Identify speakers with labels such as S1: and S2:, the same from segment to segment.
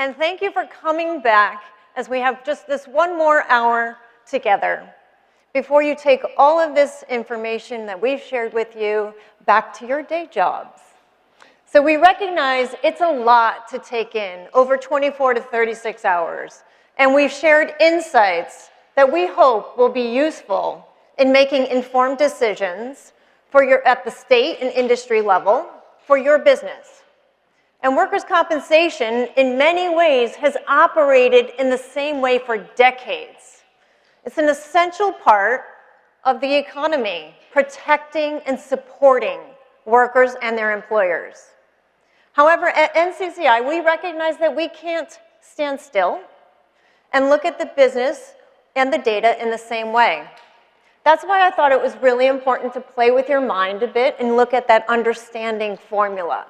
S1: and thank you for coming back as we have just this one more hour together before you take all of this information that we've shared with you back to your day jobs. So we recognize it's a lot to take in, over 24 to 36 hours, and we've shared insights that we hope will be useful in making informed decisions at the state and industry level for your business. And workers' compensation, in many ways, has operated in the same way for decades. It's an essential part of the economy, protecting and supporting workers and their employers. However, at NCCI, we recognize that we can't stand still and look at the business and the data in the same way. That's why I thought it was really important to play with your mind a bit and look at that understanding formula.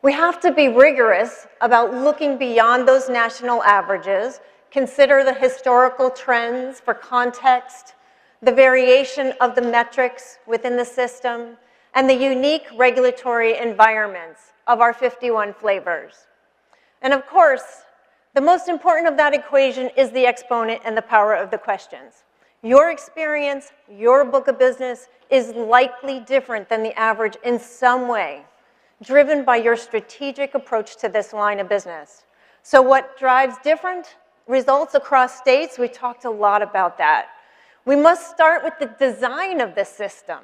S1: We have to be rigorous about looking beyond those national averages, consider the historical trends for context, the variation of the metrics within the system, and the unique regulatory environments of our 51 flavors. And of course, the most important of that equation is the exponent and the power of the questions. Your experience, your book of business is likely different than the average in some way, driven by your strategic approach to this line of business. So what drives different results across states? We talked a lot about that. We must start with the design of the system,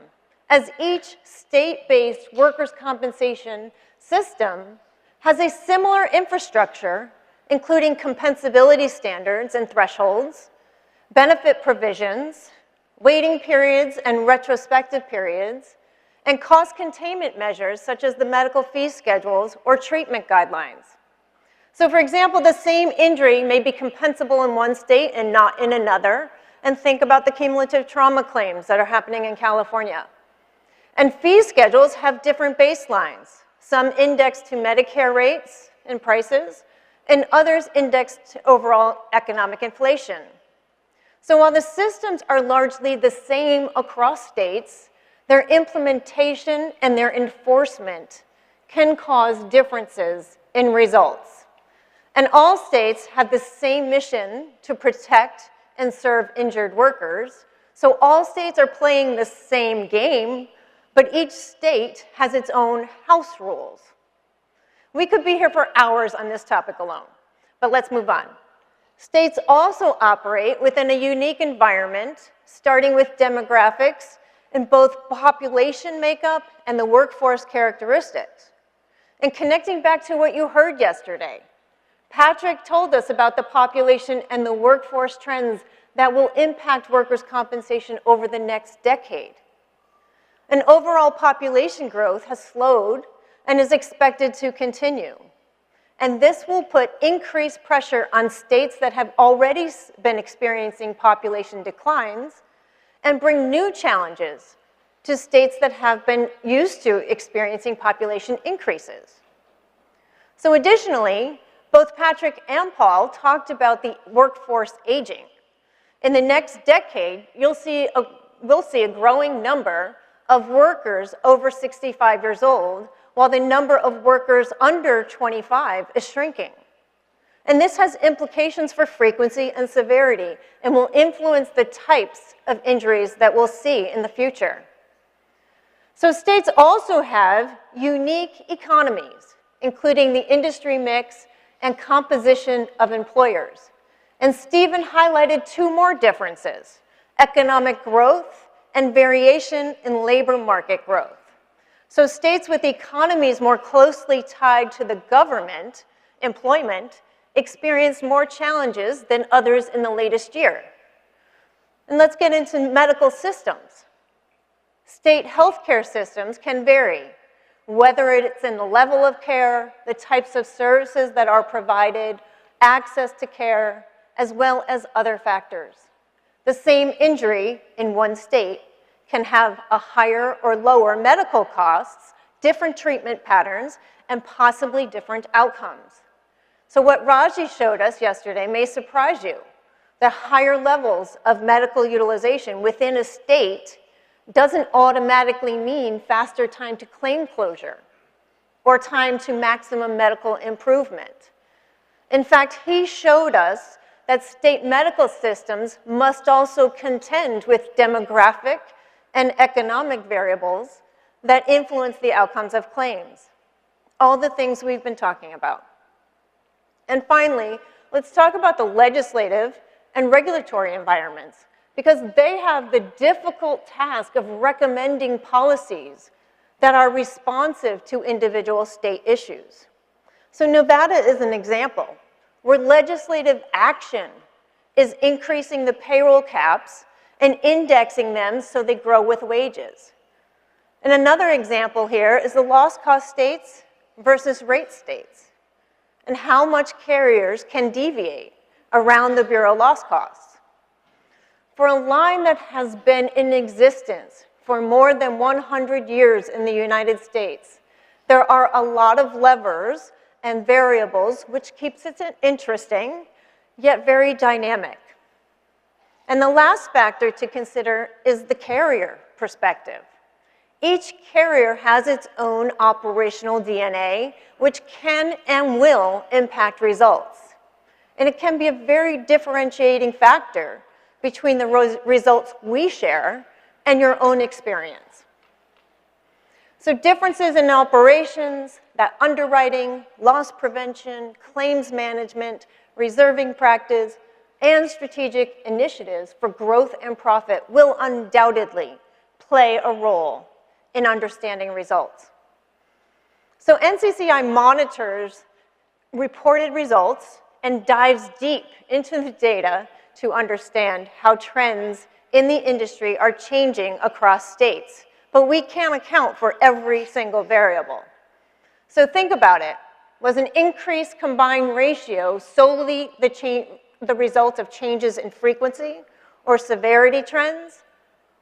S1: as each state-based workers' compensation system has a similar infrastructure, including compensability standards and thresholds, benefit provisions, waiting periods and retrospective periods, and cost containment measures such as the medical fee schedules or treatment guidelines. So for example, the same injury may be compensable in one state and not in another, and think about the cumulative trauma claims that are happening in California. And fee schedules have different baselines, some indexed to Medicare rates and prices, and others indexed to overall economic inflation. So while the systems are largely the same across states, their implementation and their enforcement can cause differences in results. And all states have the same mission to protect and serve injured workers, so all states are playing the same game, but each state has its own house rules. We could be here for hours on this topic alone, but let's move on. States also operate within a unique environment, starting with demographics in both population makeup and the workforce characteristics. And connecting back to what you heard yesterday, Patrick told us about the population and the workforce trends that will impact workers' compensation over the next decade. And overall population growth has slowed and is expected to continue. And this will put increased pressure on states that have already been experiencing population declines and bring new challenges to states that have been used to experiencing population increases. So additionally, both Patrick and Paul talked about the workforce aging. In the next decade, we'll see a growing number of workers over 65 years old, while the number of workers under 25 is shrinking. And this has implications for frequency and severity and will influence the types of injuries that we'll see in the future. So states also have unique economies, including the industry mix and composition of employers. And Stephen highlighted two more differences: economic growth and variation in labor market growth. So states with economies more closely tied to the government employment experience more challenges than others in the latest year. And let's get into medical systems. State healthcare systems can vary, whether it's in the level of care, the types of services that are provided, access to care, as well as other factors. The same injury in one state can have a higher or lower medical costs, different treatment patterns, and possibly different outcomes. So what Raji showed us yesterday may surprise you. The higher levels of medical utilization within a state doesn't automatically mean faster time to claim closure or time to maximum medical improvement. In fact, he showed us that state medical systems must also contend with demographic and economic variables that influence the outcomes of claims. All the things we've been talking about. And finally, let's talk about the legislative and regulatory environments, because they have the difficult task of recommending policies that are responsive to individual state issues. So Nevada is an example where legislative action is increasing the payroll caps and indexing them so they grow with wages. And another example here is the loss cost states versus rate states, and how much carriers can deviate around the Bureau loss costs. For a line that has been in existence for more than 100 years in the United States, there are a lot of levers and variables which keeps it interesting, yet very dynamic. And the last factor to consider is the carrier perspective. Each carrier has its own operational DNA, which can and will impact results. And it can be a very differentiating factor between the results we share and your own experience. So differences in operations, that underwriting, loss prevention, claims management, reserving practice, and strategic initiatives for growth and profit will undoubtedly play a role in understanding results. So NCCI monitors reported results and dives deep into the data to understand how trends in the industry are changing across states, but we can't account for every single variable. So think about it. Was an increased combined ratio solely the result of changes in frequency or severity trends?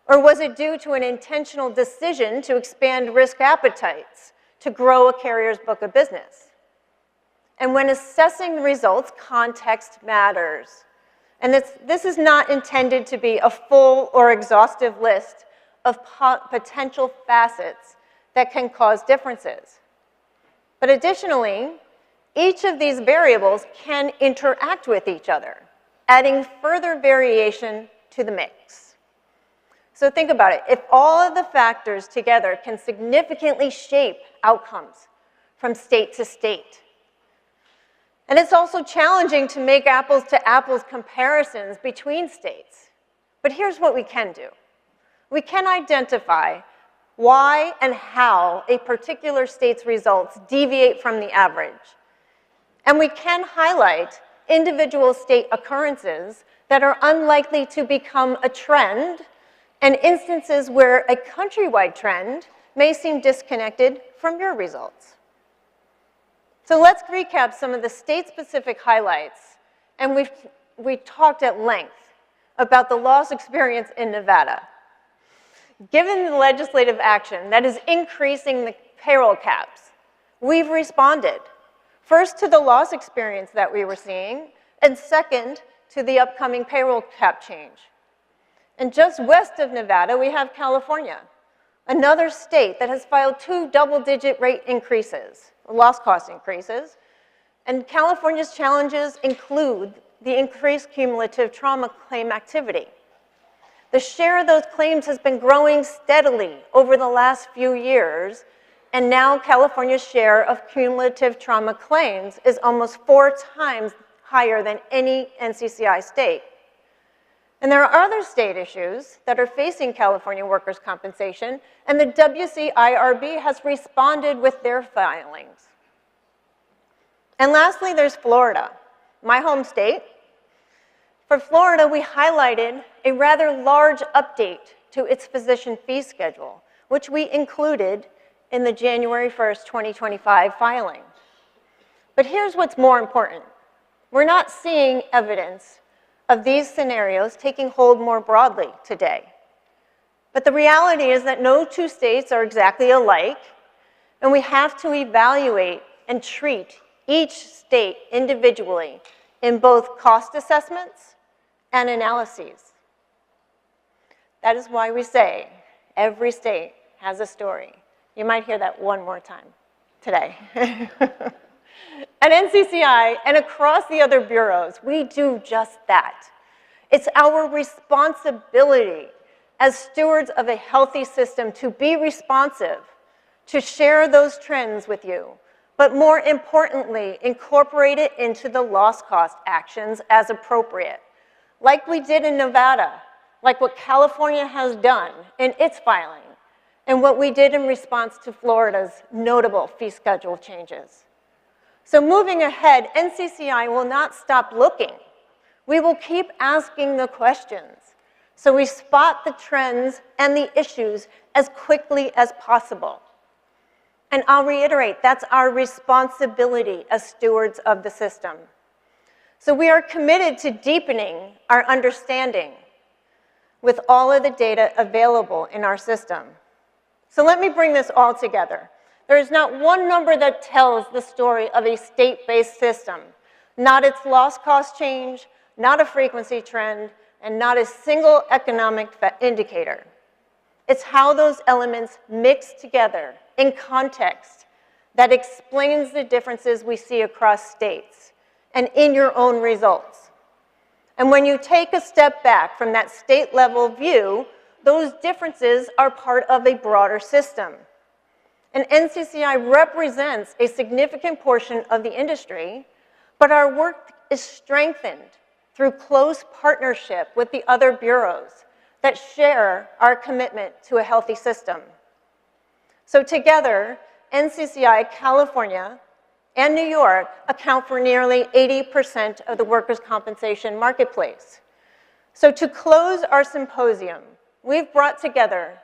S1: Or was it due to an intentional decision to expand risk appetites to grow a carrier's book of business? And when assessing the results, context matters. And this is not intended to be a full or exhaustive list of potential facets that can cause differences. But additionally, each of these variables can interact with each other, adding further variation to the mix. So think about it. If all of the factors together can significantly shape outcomes from state to state, and it's also challenging to make apples to apples comparisons between states. But here's what we can do. We can identify why and how a particular state's results deviate from the average. And we can highlight individual state occurrences that are unlikely to become a trend, and instances where a countrywide trend may seem disconnected from your results. So let's recap some of the state-specific highlights, and we talked at length about the loss experience in Nevada. Given the legislative action that is increasing the payroll caps, we've responded, first to the loss experience that we were seeing, and second to the upcoming payroll cap change. And just west of Nevada, we have California, another state that has filed 2 double-digit rate increases, loss cost increases. And California's challenges include the increased cumulative trauma claim activity. The share of those claims has been growing steadily over the last few years, and now California's share of cumulative trauma claims is almost 4 times higher than any NCCI state. And there are other state issues that are facing California workers' compensation, and the WCIRB has responded with their filings. And lastly, there's Florida, my home state. For Florida, we highlighted a rather large update to its physician fee schedule, which we included in the January 1st, 2025 filing. But here's what's more important. We're not seeing evidence of these scenarios taking hold more broadly today. But the reality is that no 2 states are exactly alike, and we have to evaluate and treat each state individually in both cost assessments and analyses. That is why we say every state has a story. You might hear that one more time today. At NCCI and across the other bureaus, we do just that. It's our responsibility as stewards of a healthy system to be responsive, to share those trends with you, but more importantly, incorporate it into the loss cost actions as appropriate, like we did in Nevada, like what California has done in its filing, and what we did in response to Florida's notable fee schedule changes. So moving ahead, NCCI will not stop looking. We will keep asking the questions so we spot the trends and the issues as quickly as possible. And I'll reiterate, that's our responsibility as stewards of the system. So we are committed to deepening our understanding with all of the data available in our system. So let me bring this all together. There is not one number that tells the story of a state-based system, not its loss cost change, not a frequency trend, and not a single economic indicator. It's how those elements mix together in context that explains the differences we see across states and in your own results. And when you take a step back from that state-level view, those differences are part of a broader system. And NCCI represents a significant portion of the industry, but our work is strengthened through close partnership with the other bureaus that share our commitment to a healthy system. So together, NCCI California and New York account for nearly 80% of the workers' compensation marketplace. So to close our symposium, we've brought together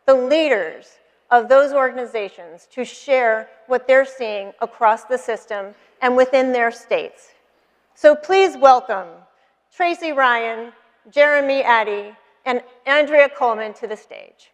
S1: the leaders of those organizations to share what they're seeing across the system and within their states. So please welcome Tracy Ryan, Jeremy Addy, and Andrea Coleman to the stage.